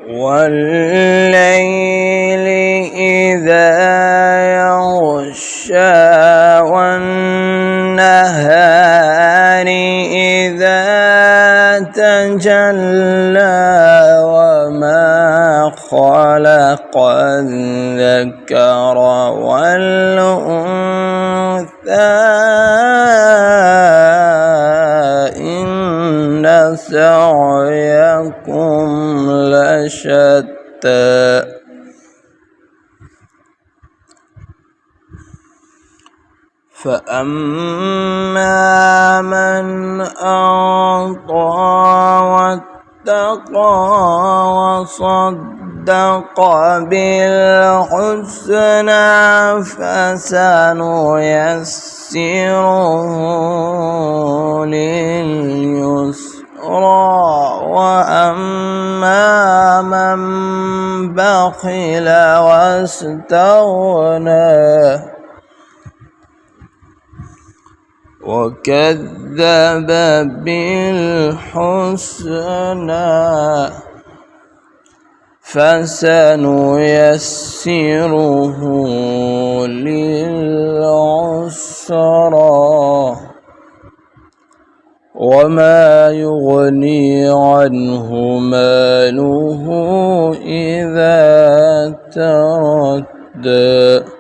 والليل إذا يغشى والنهار إذا تجلى وما خلق الذكر والأنثى إن سعيكم لشتى فأما من أعطى واتقى وصدق بالحسنى فسنيسره لليسرى وأما من بخل واستغنى وكذب بالحسنى فسنيسره للعسرى وما يغني عنه ماله إذا تردى